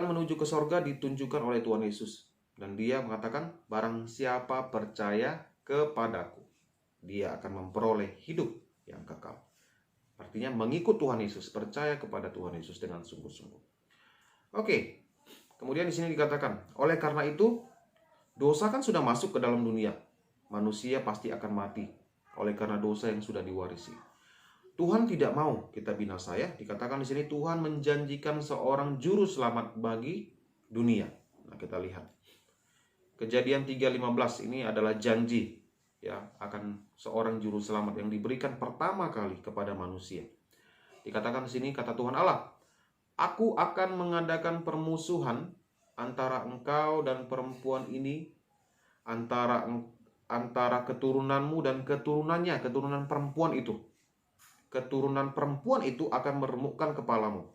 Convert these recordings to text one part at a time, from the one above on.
menuju ke sorga ditunjukkan oleh Tuhan Yesus. Dan dia mengatakan, barang siapa percaya kepadaku, dia akan memperoleh hidup yang kekal. Artinya mengikut Tuhan Yesus, percaya kepada Tuhan Yesus dengan sungguh-sungguh. Oke, kemudian di sini dikatakan, oleh karena itu, dosa kan sudah masuk ke dalam dunia. Manusia pasti akan mati oleh karena dosa yang sudah diwarisi. Tuhan tidak mau kita binasa ya. Dikatakan di sini Tuhan menjanjikan seorang juru selamat bagi dunia. Nah, kita lihat. Kejadian 3:15 ini adalah janji ya akan seorang juru selamat yang diberikan pertama kali kepada manusia. Dikatakan di sini kata Tuhan Allah, "Aku akan mengadakan permusuhan antara engkau dan perempuan ini, antara keturunanmu dan keturunannya." Keturunan perempuan itu. Keturunan perempuan itu akan meremukkan kepalamu,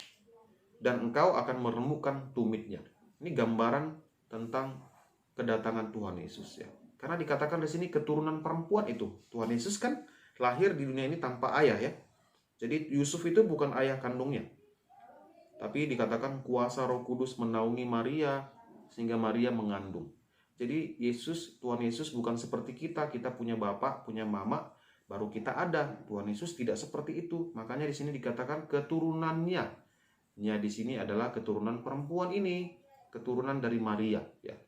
dan engkau akan meremukkan tumitnya. Ini gambaran tentang kedatangan Tuhan Yesus ya. Karena dikatakan di sini keturunan perempuan itu. Tuhan Yesus kan lahir di dunia ini tanpa ayah ya. Jadi Yusuf itu bukan ayah kandungnya. Tapi dikatakan kuasa Roh Kudus menaungi Maria sehingga Maria mengandung. Jadi Tuhan Yesus bukan seperti kita punya bapak, punya mama, baru kita ada. Tuhan Yesus tidak seperti itu. Makanya di sini dikatakan keturunannya. Di sini adalah keturunan perempuan ini, keturunan dari Maria ya.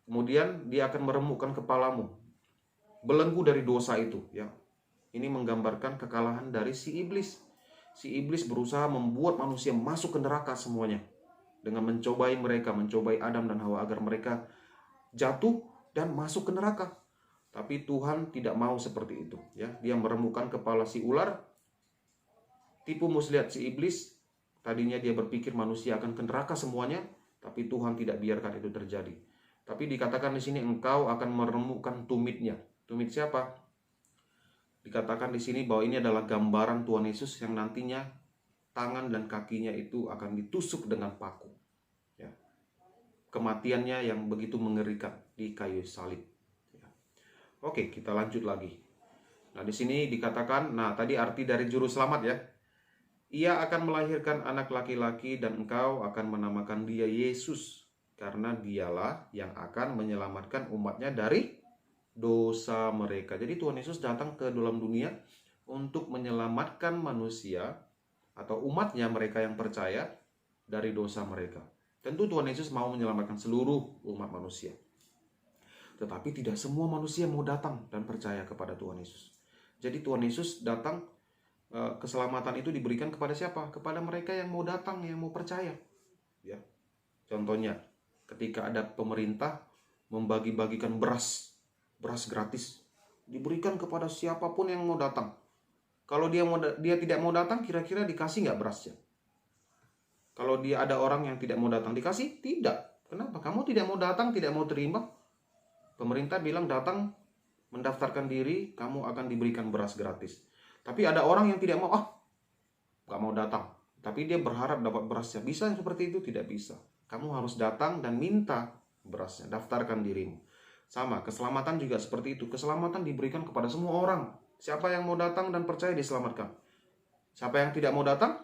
Kemudian dia akan meremukkan kepalamu, belenggu dari dosa itu ya. Ini menggambarkan kekalahan dari si iblis. Si iblis berusaha membuat manusia masuk ke neraka semuanya dengan mencobai mereka, mencobai Adam dan Hawa agar mereka jatuh dan masuk ke neraka. Tapi Tuhan tidak mau seperti itu ya. Dia meremukkan kepala si ular. Tipu muslihat si iblis. Tadinya dia berpikir manusia akan ke neraka semuanya, tapi Tuhan tidak biarkan itu terjadi. Tapi dikatakan di sini engkau akan meremukkan tumitnya. Tumit siapa? Dikatakan di sini bahwa ini adalah gambaran Tuhan Yesus yang nantinya tangan dan kakinya itu akan ditusuk dengan paku. Ya. Kematiannya yang begitu mengerikan di kayu salib. Ya. Oke, kita lanjut lagi. Nah, di sini dikatakan, tadi arti dari juru selamat ya. Ia akan melahirkan anak laki-laki dan engkau akan menamakan dia Yesus, karena dialah yang akan menyelamatkan umatnya dari dosa mereka. Jadi Tuhan Yesus datang ke dalam dunia untuk menyelamatkan manusia atau umatnya, mereka yang percaya, dari dosa mereka. Tentu Tuhan Yesus mau menyelamatkan seluruh umat manusia. Tetapi tidak semua manusia mau datang dan percaya kepada Tuhan Yesus. Jadi Tuhan Yesus datang, keselamatan itu diberikan kepada siapa? Kepada mereka yang mau datang, yang mau percaya. Ya. Contohnya, ketika ada pemerintah membagi-bagikan beras gratis, diberikan kepada siapapun yang mau datang. Kalau dia tidak mau datang, kira-kira dikasih nggak berasnya? Kalau dia ada orang yang tidak mau datang, dikasih? Tidak. Kenapa? Kamu tidak mau datang, tidak mau terima. Pemerintah bilang datang, mendaftarkan diri, kamu akan diberikan beras gratis. Tapi ada orang yang tidak mau, nggak mau datang, tapi dia berharap dapat berasnya. Bisa seperti itu? Tidak bisa. Kamu harus datang dan minta berasnya, daftarkan dirimu. Sama, keselamatan juga seperti itu. Keselamatan diberikan kepada semua orang. Siapa yang mau datang dan percaya diselamatkan. Siapa yang tidak mau datang,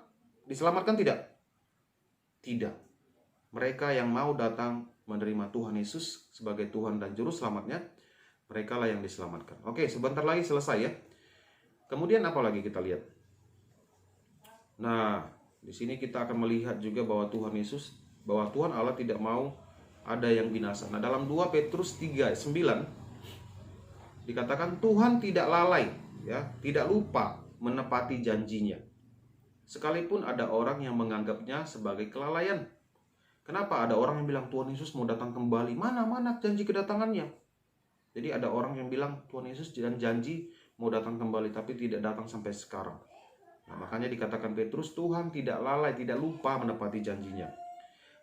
diselamatkan tidak? Tidak. Mereka yang mau datang menerima Tuhan Yesus sebagai Tuhan dan Juru Selamatnya, mereka lah yang diselamatkan. Oke, sebentar lagi selesai ya. Kemudian apa lagi kita lihat? Nah, di sini kita akan melihat juga bahwa bahwa Tuhan Allah tidak mau ada yang binasa. Nah, dalam 2 Petrus 3:9 dikatakan Tuhan tidak lalai, ya, tidak lupa menepati janjinya. Sekalipun ada orang yang menganggapnya sebagai kelalaian. Kenapa ada orang yang bilang Tuhan Yesus mau datang kembali? Mana janji kedatangannya? Jadi ada orang yang bilang Tuhan Yesus dan janji mau datang kembali, tapi tidak datang sampai sekarang. Nah, makanya dikatakan Petrus, Tuhan tidak lalai, tidak lupa menepati janjinya.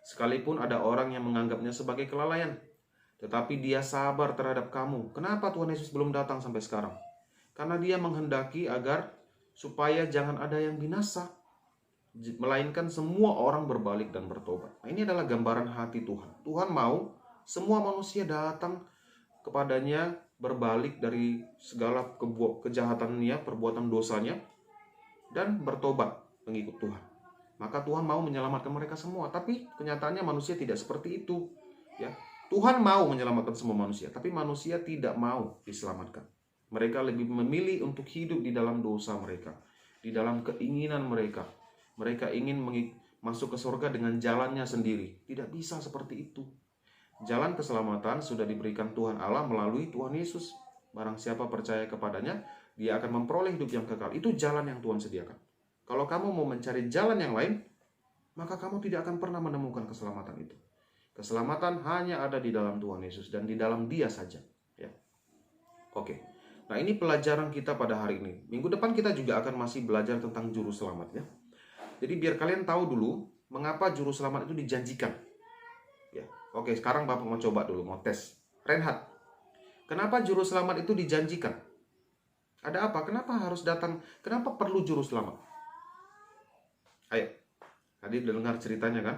Sekalipun ada orang yang menganggapnya sebagai kelalaian, tetapi dia sabar terhadap kamu. Kenapa Tuhan Yesus belum datang sampai sekarang? Karena dia menghendaki agar supaya jangan ada yang binasa, melainkan semua orang berbalik dan bertobat. Nah, ini adalah gambaran hati Tuhan. Tuhan mau semua manusia datang kepadanya, berbalik dari segala kejahatannya, perbuatan dosanya, dan bertobat mengikut Tuhan. maka Tuhan mau menyelamatkan mereka semua. Tapi kenyataannya manusia tidak seperti itu. Ya, Tuhan mau menyelamatkan semua manusia, tapi manusia tidak mau diselamatkan. Mereka lebih memilih untuk hidup di dalam dosa mereka, di dalam keinginan mereka. Mereka ingin masuk ke surga dengan jalannya sendiri. Tidak bisa seperti itu. Jalan keselamatan sudah diberikan Tuhan Allah melalui Tuhan Yesus. Barang siapa percaya kepadanya, dia akan memperoleh hidup yang kekal. Itu jalan yang Tuhan sediakan. Kalau kamu mau mencari jalan yang lain, maka kamu tidak akan pernah menemukan keselamatan itu. Keselamatan hanya ada di dalam Tuhan Yesus dan di dalam Dia saja. Ya. Oke. Nah, ini pelajaran kita pada hari ini. Minggu depan kita juga akan masih belajar tentang juru selamat, ya. Jadi biar kalian tahu dulu mengapa juru selamat itu dijanjikan. Ya. Oke, sekarang Bapak mau coba dulu, mau tes. Reinhard, kenapa juru selamat itu dijanjikan? Ada apa? Kenapa harus datang? Kenapa perlu juru selamat? Ayo, tadi udah dengar ceritanya kan?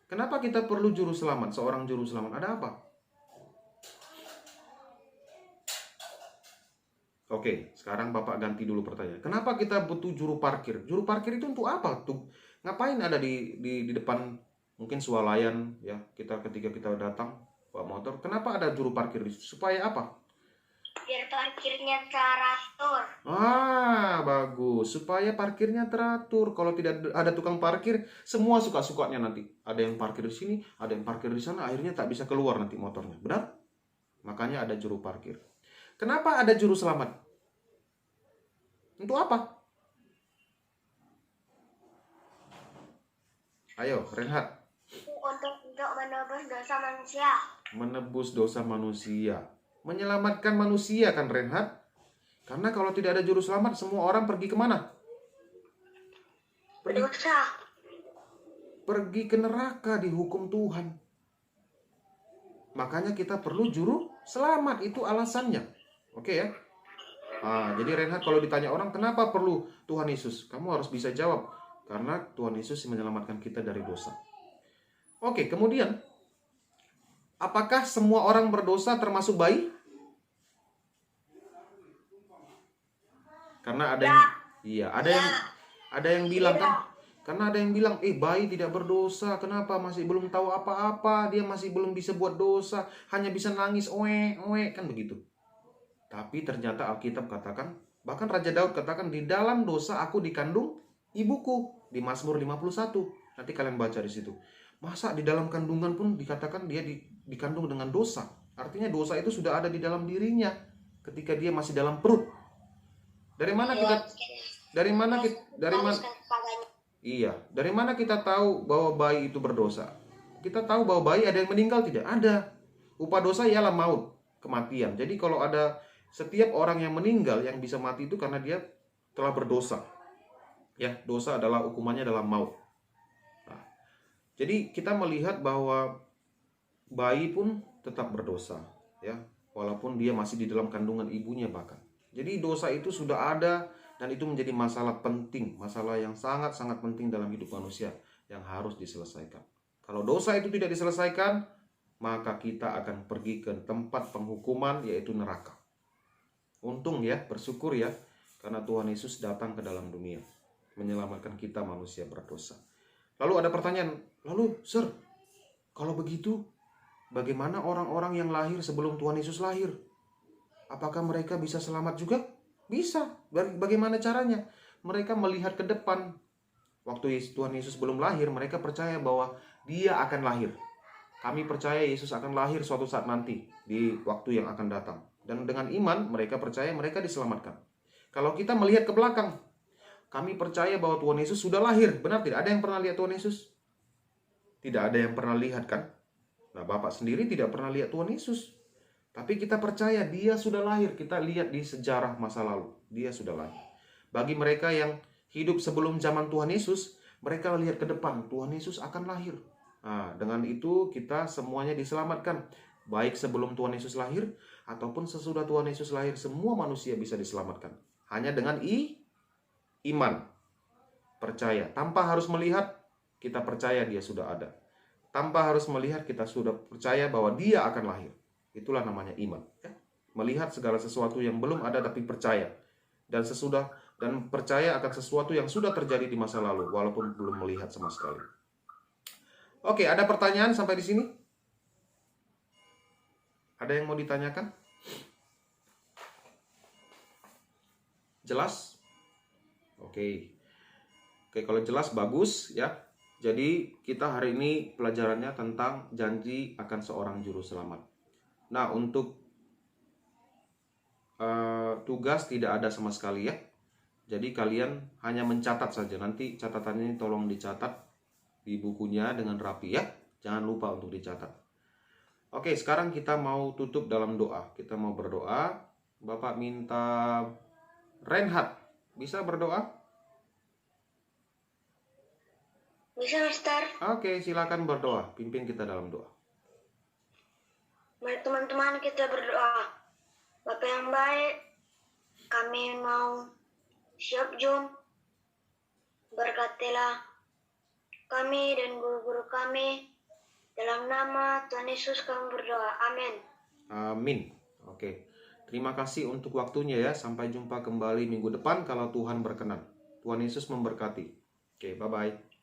Kenapa kita perlu juru selamat? Seorang juru selamat, ada apa? Oke, sekarang Bapak ganti dulu pertanyaan. Kenapa kita butuh juru parkir? Juru parkir itu untuk apa? Tuh, ngapain ada di depan mungkin swalayan ya? Ketika kita datang bawa motor, kenapa ada juru parkir di situ? Supaya apa? Biar parkirnya teratur. Bagus. Supaya parkirnya teratur. Kalau tidak ada tukang parkir, semua suka-sukanya nanti. Ada yang parkir di sini, ada yang parkir di sana, akhirnya tak bisa keluar nanti motornya. Benar? Makanya ada juru parkir. Kenapa ada juru selamat? Untuk apa? Ayo, Reinhard. Untuk menebus dosa manusia. Menebus dosa manusia. Menyelamatkan manusia kan, Reinhard? Karena kalau tidak ada juru selamat, semua orang pergi kemana? Berdosa. Pergi ke neraka, dihukum Tuhan. Makanya kita perlu juru selamat, itu alasannya. Oke ya? Jadi Reinhard, kalau ditanya orang, kenapa perlu Tuhan Yesus? Kamu harus bisa jawab. Karena Tuhan Yesus menyelamatkan kita dari dosa. Oke, kemudian, apakah semua orang berdosa termasuk bayi? Karena ada yang ada yang bilang kan, karena ada yang bilang, bayi tidak berdosa, kenapa masih belum tahu apa-apa, dia masih belum bisa buat dosa, hanya bisa nangis, kan begitu. Tapi ternyata Alkitab katakan, bahkan Raja Daud katakan, di dalam dosa aku dikandung ibuku, di Mazmur 51. Nanti kalian baca di situ. Masa di dalam kandungan pun dikatakan dia dikandung dengan dosa? Artinya dosa itu sudah ada di dalam dirinya ketika dia masih dalam perut. Dari mana kita tahu bahwa bayi itu berdosa? Kita tahu bahwa bayi ada yang meninggal, tidak ada. Upah dosa ialah maut, kematian. Jadi kalau ada setiap orang yang meninggal yang bisa mati itu karena dia telah berdosa. Ya, dosa adalah hukumannya adalah maut. Nah, jadi kita melihat bahwa bayi pun tetap berdosa, ya, walaupun dia masih di dalam kandungan ibunya bahkan. Jadi dosa itu sudah ada dan itu menjadi masalah penting, masalah yang sangat-sangat penting dalam hidup manusia yang harus diselesaikan. Kalau dosa itu tidak diselesaikan, maka kita akan pergi ke tempat penghukuman, yaitu neraka. Untung ya, bersyukur ya, karena Tuhan Yesus datang ke dalam dunia menyelamatkan kita manusia berdosa. Lalu ada pertanyaan, lalu Sir, kalau begitu bagaimana orang-orang yang lahir sebelum Tuhan Yesus lahir? Apakah mereka bisa selamat juga? Bisa. Bagaimana caranya? Mereka melihat ke depan. Waktu Tuhan Yesus belum lahir, mereka percaya bahwa Dia akan lahir. Kami percaya Yesus akan lahir suatu saat nanti, di waktu yang akan datang. Dan dengan iman, mereka percaya mereka diselamatkan. Kalau kita melihat ke belakang, kami percaya bahwa Tuhan Yesus sudah lahir. Benar tidak? Ada yang pernah lihat Tuhan Yesus? Tidak ada yang pernah lihat kan? Nah, Bapak sendiri tidak pernah lihat Tuhan Yesus. Tapi kita percaya dia sudah lahir. Kita lihat di sejarah masa lalu, dia sudah lahir. Bagi mereka yang hidup sebelum zaman Tuhan Yesus, mereka lihat ke depan, Tuhan Yesus akan lahir. Nah, dengan itu kita semuanya diselamatkan. Baik sebelum Tuhan Yesus lahir, ataupun sesudah Tuhan Yesus lahir, semua manusia bisa diselamatkan. Hanya dengan iman. Percaya. Tanpa harus melihat, kita percaya dia sudah ada. Tanpa harus melihat, kita sudah percaya bahwa dia akan lahir. Itulah namanya iman. Ya. Melihat segala sesuatu yang belum ada tapi percaya. Dan sesudah dan percaya akan sesuatu yang sudah terjadi di masa lalu walaupun belum melihat sama sekali. Oke, ada pertanyaan sampai di sini? Ada yang mau ditanyakan? Jelas? Oke. Oke, kalau jelas bagus ya. Jadi kita hari ini pelajarannya tentang janji akan seorang juru selamat. Nah, untuk tugas tidak ada sama sekali ya. Jadi kalian hanya mencatat saja. Nanti catatannya tolong dicatat di bukunya dengan rapi ya. Jangan lupa untuk dicatat. Oke, sekarang kita mau tutup dalam doa. Kita mau berdoa. Bapak minta Reinhard bisa berdoa? Bisa, Mister? Oke, silakan berdoa. Pimpin kita dalam doa. Mari teman-teman kita berdoa. Bapak yang baik, kami mau siap jom. Berkatilah kami dan guru-guru kami. Dalam nama Tuhan Yesus kami berdoa. Amin. Amin. Oke. Terima kasih untuk waktunya ya. Sampai jumpa kembali minggu depan kalau Tuhan berkenan. Tuhan Yesus memberkati. Oke, bye-bye.